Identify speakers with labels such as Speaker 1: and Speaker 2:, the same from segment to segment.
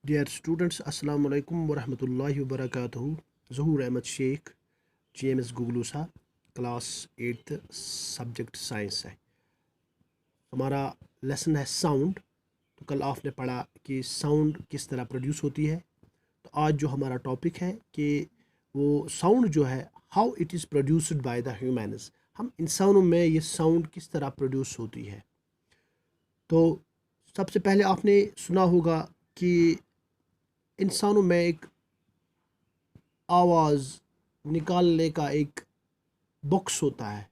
Speaker 1: Dear students, Assalamu alaikum wa rahmatullahi wa barakatuhu. Zuhur Ahmed Sheikh, GMS Guglusa, class 8th subject science है। हमारा lesson है sound. तो कल आपने पढ़ा कि साउंड किस तरह प्रोड्यूस होती है। तो आज जो हमारा टॉपिक है कि वो साउंड जो है how it is produced by the humans, हम इंसानों में ये साउंड किस तरह प्रोड्यूस होती है। तो सबसे पहले आपने सुना होगा कि इंसानों में एक आवाज़ निकालने का एक बॉक्स होता है,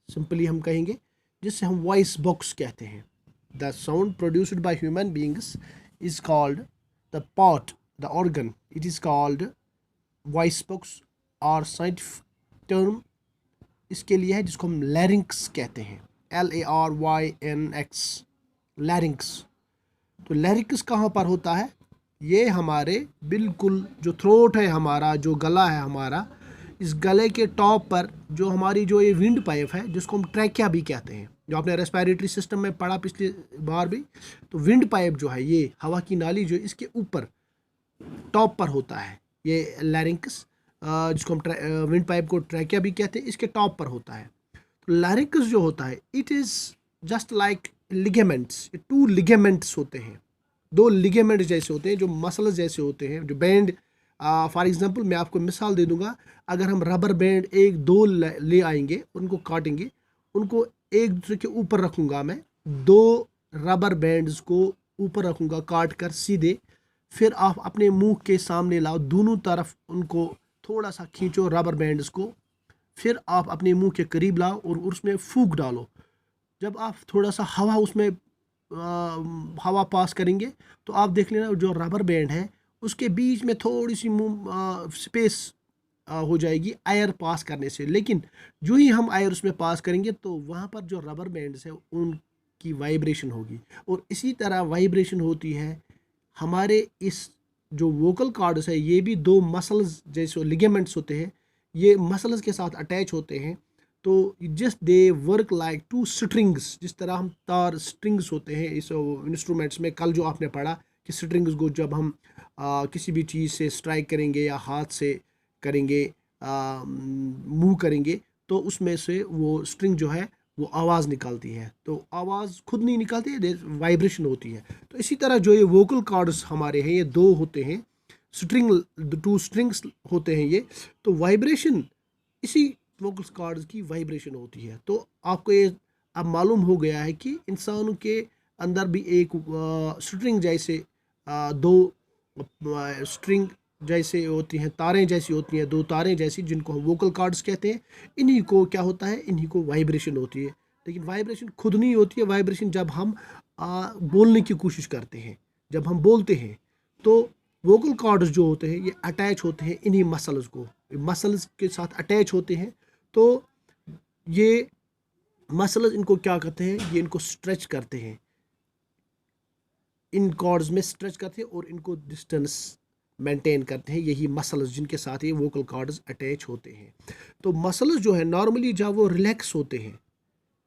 Speaker 1: सिंपली हम कहेंगे, जिसे हम वॉइस बॉक्स कहते हैं। The sound produced by human beings is called the pot, the organ, it is called voice box. और साइंटिफिक टर्म इसके लिए है जिसको हम लैरिंक्स कहते हैं, LARYNX, लैरिंक्स। तो लैरिंक्स कहाँ पर होता है? ये हमारे बिल्कुल जो थ्रोट है, हमारा जो गला है हमारा, इस गले के टॉप पर जो हमारी जो ये विंड पाइप है, जिसको हम ट्रैकिया भी कहते हैं, जो आपने रेस्पिरेटरी सिस्टम में पढ़ा पिछली बार भी। तो विंड पाइप जो है, ये हवा की नाली जो इसके ऊपर टॉप पर होता है, ये लैरिंक्स, जिसको हम विंड पाइप को ट्रैकिया भी कहते हैं, इसके टॉप पर होता है। तो लैरिंक्स जो होता है, it is just like ligaments. Two ligaments होते हैं, दो लिगामेंट जैसे होते हैं, जो मसल्स जैसे होते हैं, जो बैंड। फॉर एग्जांपल मैं आपको मिसाल दे दूंगा, अगर हम रबर बैंड एक दो ले आएंगे, उनको काटेंगे, उनको एक दूसरे के ऊपर रखूंगा, मैं दो रबर बैंड्स को ऊपर रखूंगा काट कर सीधे, फिर आप अपने मुंह के सामने लाओ, दोनों तरफ उनको थोड़ा सा खींचो रबर बैंड्स को, फिर आप अपने मुंह के करीब लाओ और उसमें फूंक डालो। जब आप थोड़ा सा हवा उसमें हवा पास करेंगे, तो आप देख लेना जो रबर बैंड है उसके बीच में थोड़ी सी स्पेस हो जाएगी एयर पास करने से। लेकिन जो ही हम एयर उसमें पास करेंगे, तो वहाँ पर जो रबर बैंड्स है उनकी वाइब्रेशन होगी। और इसी तरह वाइब्रेशन होती है हमारे इस जो वोकल कॉर्ड्स है, ये भी दो मसल्स जैसे लिगामेंट्स होते हैं, ये मसल्स के साथ अटैच होते हैं। तो just they work like two strings, जिस तरह हम तार स्ट्रिंग्स होते हैं इस इंस्ट्रूमेंट्स में। कल जो आपने पढ़ा कि स्ट्रिंग्स को जब हम किसी भी चीज़ से स्ट्राइक करेंगे या हाथ से करेंगे, मूव करेंगे, तो उसमें से वो स्ट्रिंग जो है वो आवाज़ निकालती है। तो आवाज़ खुद नहीं निकालती है, वाइब्रेशन होती है। तो इसी तरह जो ये वोकल कॉर्ड्स हमारे हैं, ये दो होते हैं, टू स्ट्रिंग्स होते हैं ये। तो वाइब्रेशन, इसी वोकल कॉर्ड्स की वाइब्रेशन होती है। तो आपको ये अब मालूम हो गया है कि इंसानों के अंदर भी एक स्ट्रिंग जैसे दो स्ट्रिंग जैसे होती हैं, तारें जैसी होती हैं, दो तारें जैसी, जिनको हम वोकल कॉर्ड्स कहते हैं। इन्हीं को क्या होता है, इन्हीं को वाइब्रेशन होती है। लेकिन वाइब्रेशन खुद नहीं होती है, वाइब्रेशन जब हम बोलने की कोशिश करते हैं, जब हम बोलते हैं, तो वोकल कॉर्ड्स जो होते हैं ये अटैच होते हैं इन्हीं मसल्स को, मसल्स के साथ अटैच होते हैं। तो ये मसल्स इनको क्या करते हैं, ये इनको स्ट्रेच करते हैं, इन कॉर्ड्स में स्ट्रेच करते हैं और इनको डिस्टेंस मेंटेन करते हैं, यही मसल्स जिनके साथ ये वोकल कॉर्ड्स अटैच होते हैं। तो मसल्स जो है नॉर्मली जब वो रिलैक्स होते हैं,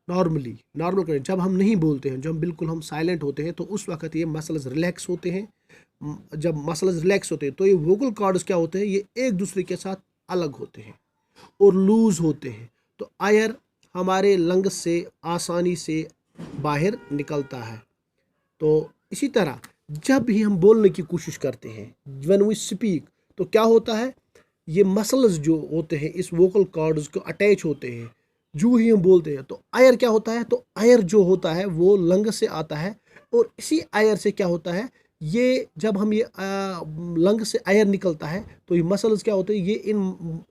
Speaker 1: नॉर्मल जब हम नहीं बोलते हैं, जब बिल्कुल हम साइलेंट होते हैं, तो उस वक्त ये मसल्स रिलैक्स होते हैं। जब मसल्स रिलैक्स होते हैं तो ये वोकल कॉर्ड्स क्या होते हैं, ये एक दूसरे के साथ अलग होते हैं और लूज होते हैं। तो एयर हमारे लंग्स से आसानी से बाहर निकलता है। तो इसी तरह जब भी हम बोलने की कोशिश करते हैं, व्हेन वी स्पीक, तो क्या होता है, ये मसल्स जो होते हैं इस वोकल कॉर्ड्स को अटैच होते हैं। जो ही हम बोलते हैं तो एयर क्या होता है, तो एयर जो होता है वो लंग से आता है, और इसी एयर से क्या होता है, ये जब हम ये लंग से एयर निकलता है, तो ये मसल्स क्या होते हैं, ये इन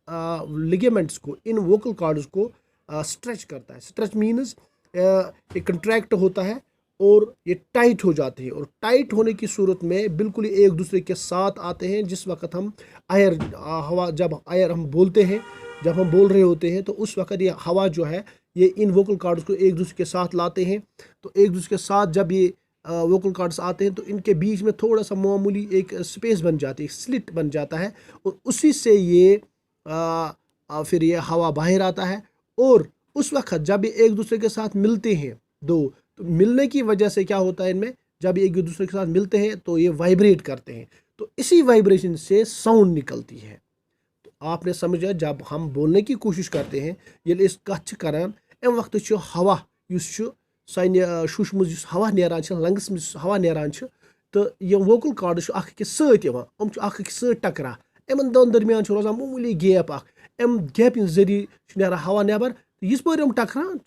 Speaker 1: लिगामेंट्स को, इन वोकल कॉर्ड्स को स्ट्रेच करता है। स्ट्रेच मीन्स ये कंट्रैक्ट होता है और ये टाइट हो जाते हैं, और टाइट होने की सूरत में बिल्कुल एक दूसरे के साथ आते हैं। जिस वक्त हम एयर हवा, जब एयर हम बोलते हैं, जब हम बोल रहे होते हैं, तो उस वक्त ये हवा जो है ये इन वोकल कॉर्ड्स को एक दूसरे के साथ लाते हैं। तो एक दूसरे के साथ जब ये वोकल कॉर्ड्स आते हैं, तो इनके बीच में थोड़ा सा मामूली एक स्पेस बन जाती है, स्लिट बन जाता है, और उसी से ये फिर ये हवा बाहर आता है। और उस वक्त जब ये एक दूसरे के साथ मिलते हैं दो, तो मिलने की वजह से क्या होता है, इनमें जब ये एक दूसरे के साथ मिलते हैं तो ये वाइब्रेट करते हैं, तो इसी वाइब्रेशन से साउंड निकलती है। तो आपने समझा, जब हम बोलने की कोशिश करते हैं, ये कथ करान अम वक्त हवा सानि शुश मज हवा नेरान लंग्स मज हवा नेरान, तो यम वोकल कार्ड्स अकिस सत टकरा, इन दोन दरमियान रोजान मामूली गैप, अम गैप जरिए नेरान हवा नेबर, तो यिस पर टकरान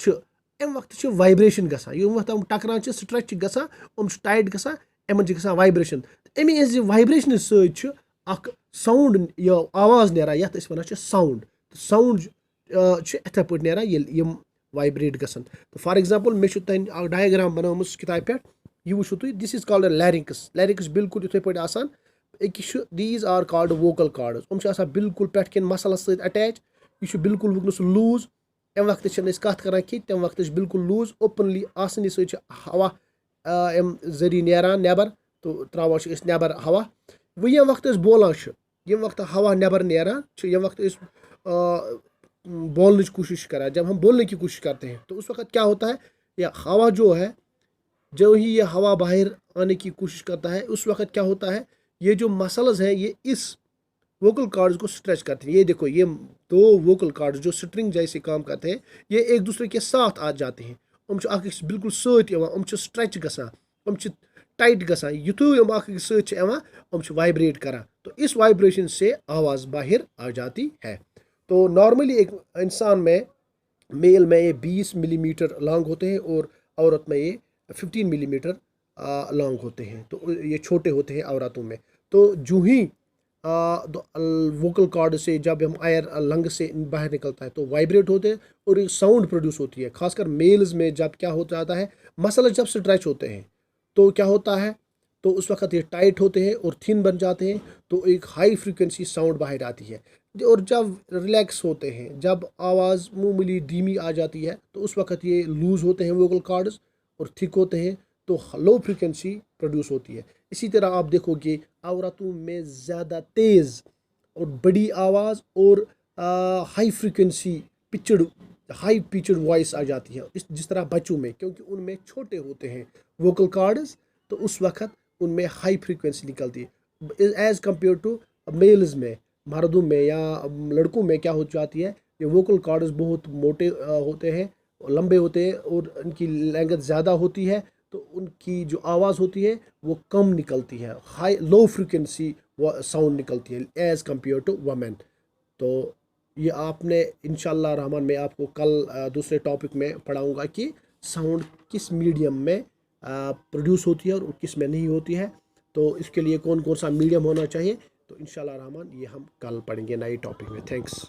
Speaker 1: अम वक्त वाइब्रेशन गसान, यम वक्त टकरान स्ट्रेच गसान, टाइट गसान, इन गसान वाइब्रेशन, अमे वाइब्रेशन सत साउंड यह आवाज़ नेरान, ये वन साउंड, साउंड इथे पे नेरान यम वाइब्रेट गसान। तो फॉर एग्जांपल मे तन डायग्राम बनाम किताब पे, यह वो तुम, this is called larynx, larynx बिल्कुल इथे पे आसान, these are called vocal cords, हम बिल्कुल पे कन मसलस सत अटैच, यह बिल्कुल वुकनस लूज, अम वक्त कत करान कि तम वक्त बिल्कुल लूज, ओपनली आसानी से हवा अम जरिए नेरान नेबर, तो त्रावान नेबर हवा। वो ये वक्त बोलान, ये वक्त हवा नेबर नेरान, ये वक्त बोलने की कोशिश करा, जब हम बोलने की कोशिश करते हैं तो उस वक्त क्या होता है, यह हवा जो है, जो ही ये हवा बाहर आने की कोशिश करता है, उस वक्त क्या होता है, ये जो मसल्स है ये इस वोकल कार्ड्स को स्ट्रेच करते हैं। ये देखो, ये दो वोकल कार्ड्स जो स्ट्रिंग जैसे काम करते हैं, ये एक दूसरे के साथ आ जाते हैं, बिल्कुल सत स्ट्रेच गसान, टाइट गसान, युथु सत वाइब्रेट करा, तो इस वाइब्रेशन से आवाज़ बाहर आ जाती है। तो नॉर्मली एक इंसान में, मेल में ये 20 मिलीमीटर लॉन्ग होते हैं और औरत में ये 15 मिलीमीटर लॉन्ग होते हैं, तो ये छोटे होते हैं औरतों में। तो जो ही वोकल कॉर्ड से जब हम एयर लंग से बाहर निकलता है तो वाइब्रेट होते हैं और एक साउंड प्रोड्यूस होती है। खासकर मेल्स में जब क्या हो जाता है, मसल जब स्ट्रेच होते हैं तो क्या होता है, तो उस वक्त ये टाइट होते हैं और थिन बन जाते हैं, तो एक हाई फ्रीक्वेंसी साउंड बाहर आती है। और जब रिलैक्स होते हैं, जब आवाज़ मामूली धीमी आ जाती है, तो उस वक्त ये लूज होते हैं वोकल कॉर्ड्स और थिक होते हैं, तो लो फ्रीक्वेंसी प्रोड्यूस होती है। इसी तरह आप देखोगे औरतों में ज़्यादा तेज़ और बड़ी आवाज़ और high frequency high pitched voice आ जाती है, जिस तरह बच्चों में, क्योंकि उनमें छोटे होते हैं वोकल कॉर्ड्स, तो उस वक्त उनमें हाई फ्रीक्वेंसी निकलती है एज़ कम्पेयर टू मेल्स में, मर्दों में या लड़कों में क्या हो जाती है, ये वोकल कॉर्ड्स बहुत मोटे होते हैं, लंबे होते हैं और उनकी लेंथ ज़्यादा होती है, तो उनकी जो आवाज़ होती है वो कम निकलती है, लो फ्रीक्वेंसी साउंड निकलती है एज़ कम्पेयर टू वमेन। तो ये आपने इंशाल्लाह रहमान में आपको कल दूसरे टॉपिक में पढ़ाऊँगा कि साउंड किस मीडियम में प्रोड्यूस होती है और किस में नहीं होती है, तो इसके लिए कौन कौन सा मीडियम होना चाहिए, तो इंशाल्लाह रहमान ये हम कल पढ़ेंगे नए टॉपिक में। थैंक्स।